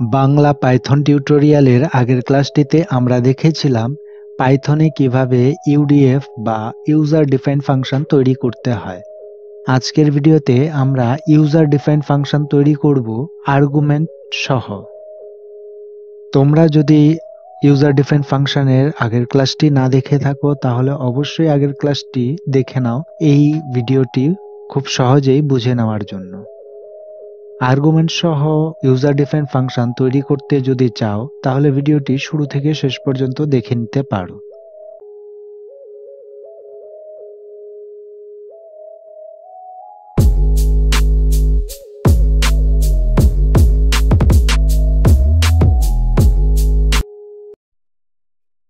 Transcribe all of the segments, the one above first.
Bangla Python টিউটোরিয়ালের আগের ক্লাসটিতে আমরা দেখেছিলাম পাইথনে কিভাবে ইউডিএফ বা ইউজার ডিফাইন্ড ফাংশন তৈরি করতে হয়। আজকের ভিডিওতে আমরা ইউজার ডিফাইন্ড ফাংশন তৈরি করব আর্গুমেন্ট সহ। তোমরা যদি ইউজার ডিফাইন্ড ফাংশনের আগের ক্লাসটি না দেখে থাকো তাহলে অবশ্যই আগের ক্লাসটি দেখে নাও এই ভিডিওটি খুব সহজেই বুঝে নেওয়ার জন্য। আর্গুমেন্ট সহ ইউজার ডিফাইন্ড ফাংশন তৈরি করতে যদি চাও তাহলে ভিডিওটি শুরু থেকে শেষ পর্যন্ত দেখে নিতে পারো।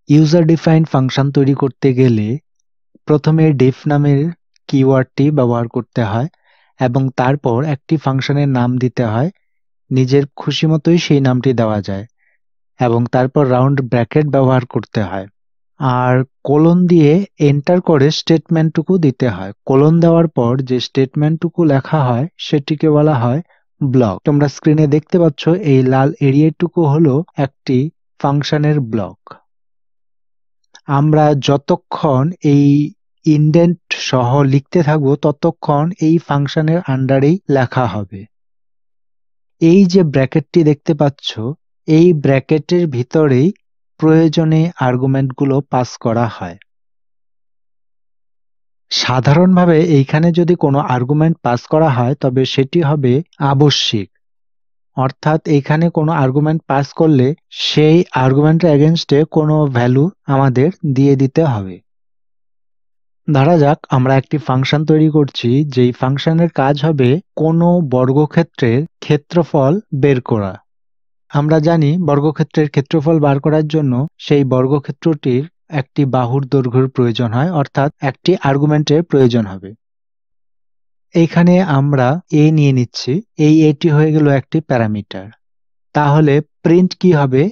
ইউজার ডিফাইন্ড ফাংশন তৈরি করতে গেলে প্রথমে ডিফ নামের কিওয়ার্ডটি ব্যবহার করতে হয় এবং তারপর একটি ফাংশনের নাম দিতে হয়। নিজের খুশি মতোই সেই নামটি দেওয়া যায় এবং তারপর রাউন্ড ব্র্যাকেট ব্যবহার করতে হয় আর কোলন দিয়ে এন্টার করে স্টেটমেন্টটুকু দিতে হয়। কোলন দেওয়ার পর যে স্টেটমেন্টটুকু লেখা হয় সেটিকে বলা হয় ব্লক। তোমরা স্ক্রিনে দেখতে পাচ্ছ এই লাল এরিয়াটুকু হলো একটি ফাংশনের ব্লক। আমরা যতক্ষণ এই ইনডেন্ট সহ লিখতে থাকবো ততক্ষণ এই ফাংশনের আন্ডারেই লেখা হবে। এই যে ব্র্যাকেটটি দেখতে পাচ্ছ এই ব্র্যাকেটের ভিতরেই প্রয়োজনে আর্গুমেন্টগুলো পাস করা হয়। সাধারণভাবে এইখানে যদি কোনো আর্গুমেন্ট পাস করা হয় তবে সেটি হবে আবশ্যিক, অর্থাৎ এইখানে কোনো আর্গুমেন্ট পাস করলে সেই আর্গুমেন্টের এগেনস্টে কোনো ভ্যালু আমাদের দিয়ে দিতে হবে। ধরা যাক আমরা একটি ফাংশন তৈরি করছি যেই ফাংশনের কাজ হবে কোনো বর্গক্ষেত্রের ক্ষেত্রফল বের করা। আমরা জানি বর্গক্ষেত্রের ক্ষেত্রফল বার করার জন্য সেই বর্গক্ষেত্রটির একটি বাহুর দৈর্ঘ্যের প্রয়োজন হয়, অর্থাৎ একটি আর্গুমেন্টের প্রয়োজন হবে। এইখানে আমরা এ নিয়ে নিচ্ছি, এটি হয়ে গেল একটি প্যারামিটার। তাহলে প্রিন্ট কি হবে?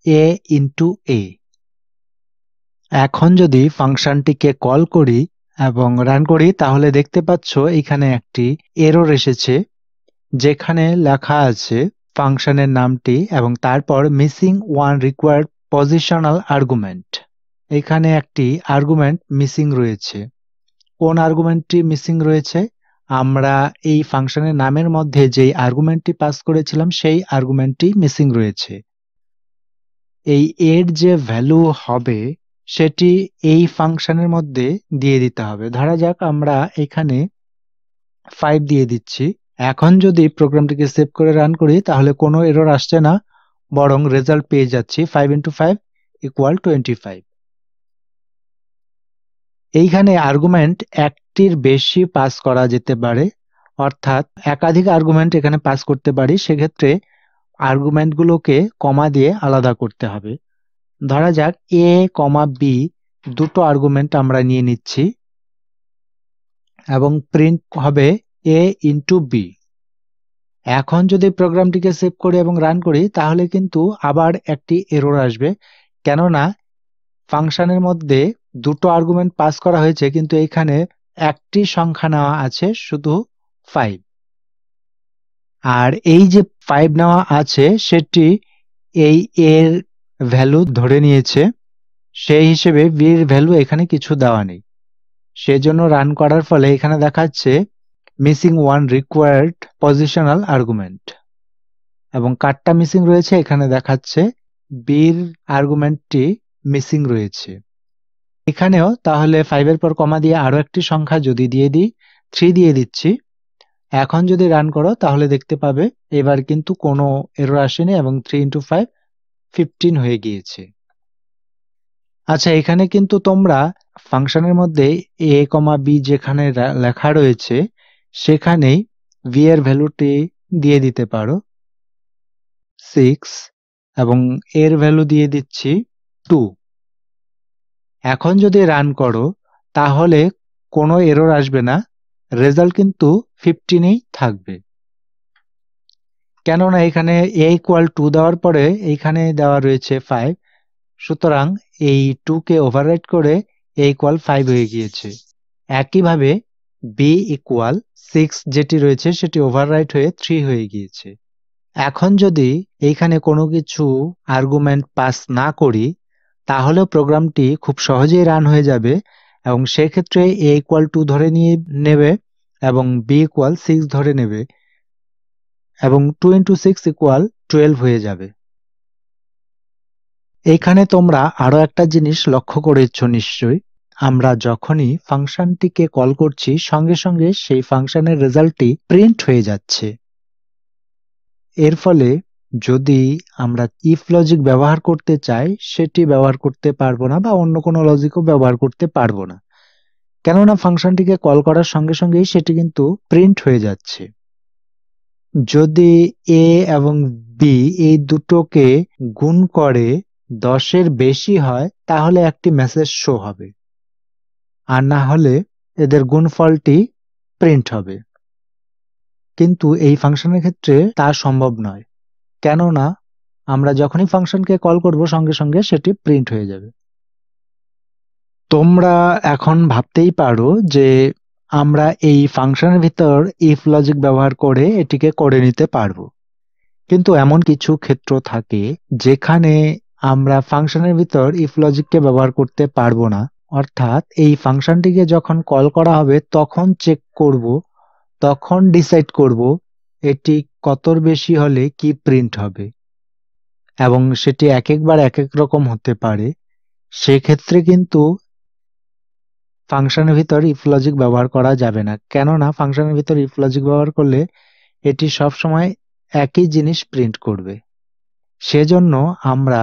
এ ইন্টু এ। এখন যদি ফাংশনটিকে কল করি এবং রান করি তাহলে দেখতে পাচ্ছ এখানে একটি এরর এসেছে যেখানে লেখা আছে ফাংশনের নামটি এবং তারপর missing one required positional argument. এখানে একটি আর্গুমেন্ট মিসিং রয়েছে। কোন আর্গুমেন্টটি মিসিং রয়েছে? আমরা এই ফাংশনের নামের মধ্যে যেই আর্গুমেন্টটি পাস করেছিলাম সেই আর্গুমেন্টটি মিসিং রয়েছে। এই এর যে ভ্যালু হবে সেটি এই ফাংশনের মধ্যে দিয়ে দিতে হবে। ধরা যাক আমরা এখানে 5 দিয়ে দিচ্ছি। এখন যদি প্রোগ্রামটিকে সেভ করে রান করি তাহলে কোনো এরর আসছে না, বরং রেজাল্ট পেয়ে যাচ্ছি 5 × 5 = 25। এইখানে আর্গুমেন্ট একটির বেশি পাস করা যেতে পারে, অর্থাৎ একাধিক আর্গুমেন্ট এখানে পাস করতে পারি। সেক্ষেত্রে আর্গুমেন্টগুলোকে কমা দিয়ে আলাদা করতে হবে। ধরা যাক এ, বি দুটো আর্গুমেন্ট আমরা নিয়ে নিচ্ছি এবং প্রিন্ট হবে এ ইন্টু বি। এখন যদি প্রোগ্রামটিকে সেভ করি এবং রান করি তাহলে কিন্তু আবার একটি এরর আসবে, কেননা ফাংশনের মধ্যে দুটো আর্গুমেন্ট পাস করা হয়েছে কিন্তু এখানে একটি সংখ্যা নেওয়া আছে শুধু 5। আর এই যে 5 নেওয়া আছে সেটি এই এর ভ্যালু ধরে নিয়েছে, সেই হিসেবে বি এর ভ্যালু এখানে কিছু দেওয়া নেই। সেজন্য রান করার ফলে এখানে দেখাচ্ছে missing one required positional argument এবং কারটা মিসিং রয়েছে এখানে দেখাচ্ছে বির আর্গুমেন্টটি মিসিং রয়েছে। এখানেও তাহলে 5 এর পর কমা দিয়ে আরো একটি সংখ্যা যদি দিয়ে দিই 3 দিয়ে দিচ্ছি। এখন যদি রান করো তাহলে দেখতে পাবে এবার কিন্তু কোনো এরর আসেনি এবং 3 × 5 15 হয়ে গিয়েছে। আচ্ছা, এখানে কিন্তু তোমরা ফাংশনের মধ্যে a, b যেখানে লেখা রয়েছে সেখানেই v এর ভ্যালুটি দিয়ে দিতে পারো 6 এবং এর ভ্যালু দিয়ে দিচ্ছি 2। এখন যদি রান করো তাহলে কোনো এরর আসবে না, রেজাল্ট কিন্তু 15ই থাকবে, কেননা এখানে a = 2 দেওয়ার পরে এইখানে দেওয়া রয়েছে 5, সুতরাং এই 2 কে ওভাররাইট করে a = 5 হয়ে গিয়েছে। একইভাবে b = 6 যেটি রয়েছে সেটি ওভাররাইট হয়ে 3 হয়ে গিয়েছে। এখন যদি এইখানে কোনো কিছু আর্গুমেন্ট পাস না করি তাহলে প্রোগ্রামটি খুব সহজেই রান হয়ে যাবে এবং সেক্ষেত্রে a ইকুয়াল 2 ধরে নিয়ে নেবে এবং b ইকুয়াল 6 ধরে নেবে এবং 2 ইন্টু 6 ইকুয়াল 12 হয়ে যাবে। এইখানে তোমরা আরো একটা জিনিস লক্ষ্য করেছ নিশ্চয়ই, আমরা যখনই ফাংশনটিকে কল করছি সঙ্গে সঙ্গে সেই ফাংশনের রেজাল্টটি প্রিন্ট হয়ে যাচ্ছে। এর ফলে যদি আমরা ইফ লজিক ব্যবহার করতে চাই সেটি ব্যবহার করতে পারবো না বা অন্য কোনো লজিকও ব্যবহার করতে পারবো না, কেননা ফাংশনটিকে কল করার সঙ্গে সঙ্গেই সেটি কিন্তু প্রিন্ট হয়ে যাচ্ছে। যদি a এবং b এই দুটোকে গুণ করে 10-এর বেশি হয় তাহলে একটি মেসেজ শো হবে, আর না হলে এদের গুণফলটি প্রিন্ট হবে। কিন্তু এই ফাংশনের ক্ষেত্রে তা সম্ভব নয়, কেননা আমরা যখনই ফাংশনকে কল করব সঙ্গে সঙ্গে সেটি প্রিন্ট হয়ে যাবে। তোমরা এখন ভাবতেই পারো যে আমরা এই ফাংশনের ভিতর ইফ লজিক ব্যবহার করে এটিকে করে নিতে পারবো, কিন্তু এমন কিছু ক্ষেত্র থাকে যেখানে আমরা ফাংশনের ভিতর ইফ লজিককে ব্যবহার করতে পারবো না, অর্থাৎ এই ফাংশনটিকে যখন কল করা হবে তখন চেক করব, তখন ডিসাইড করব এটি কতর বেশি হলে কি প্রিন্ট হবে, এবং সেটি এক একবার এক এক রকম হতে পারে। সেক্ষেত্রে কিন্তু ফাংশনের ভিতর ইফ লজিক ব্যবহার করা যাবে না, কেননা ফাংশনের ভিতর ইফ লজিক ব্যবহার করলে এটি সবসময় একই জিনিস প্রিন্ট করবে। সেজন্য আমরা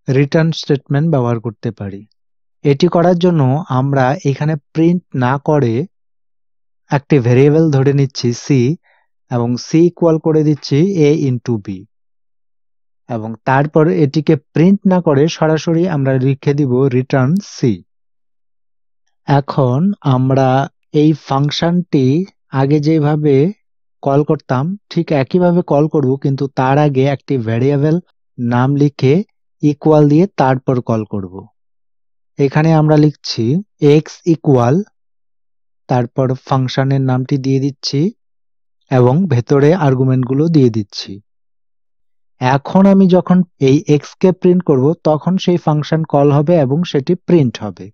রিটার্ন স্টেটমেন্ট ব্যবহার করতে পারি। এটি করার জন্য আমরা এখানে প্রিন্ট না করে একটি ভেরিয়েবল ধরে নিচ্ছি c এবং c ইকুয়াল করে দিচ্ছি a ইন্টু b, এবং তারপর এটিকে প্রিন্ট না করে সরাসরি আমরা লিখে দিব রিটার্ন c। এখন আমরা এই ফাংশনটি আগে যেভাবে কল করতাম ঠিক একইভাবে কল করব, কিন্তু তার আগে একটি ভেরিয়েবল নাম লিখে ইকুয়াল দিয়ে তারপর কল করব। এখানে আমরা লিখছি x ইকুয়াল, তারপর ফাংশনের নামটি দিয়ে দিচ্ছি এবং ভেতরে আর্গুমেন্টগুলো দিয়ে দিচ্ছি। এখন আমি যখন এই x কে প্রিন্ট করব তখন সেই ফাংশন কল হবে এবং সেটি প্রিন্ট হবে।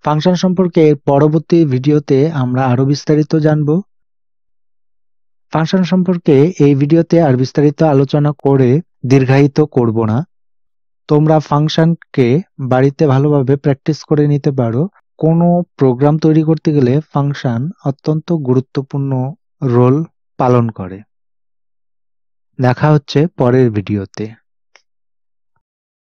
ফাংশন সম্পর্কে এর পরবর্তী ভিডিওতে আমরা আরো বিস্তারিত জানব। ফাংশন সম্পর্কে এই ভিডিওতে আর বিস্তারিত আলোচনা করে দীর্ঘায়িত করব না। তোমরা ফাংশনকে বাড়িতে ভালোভাবে প্র্যাকটিস করে নিতে পারো। কোনো প্রোগ্রাম তৈরি করতে গেলে ফাংশন অত্যন্ত গুরুত্বপূর্ণ রোল পালন করে। দেখা হচ্ছে পরের ভিডিওতে।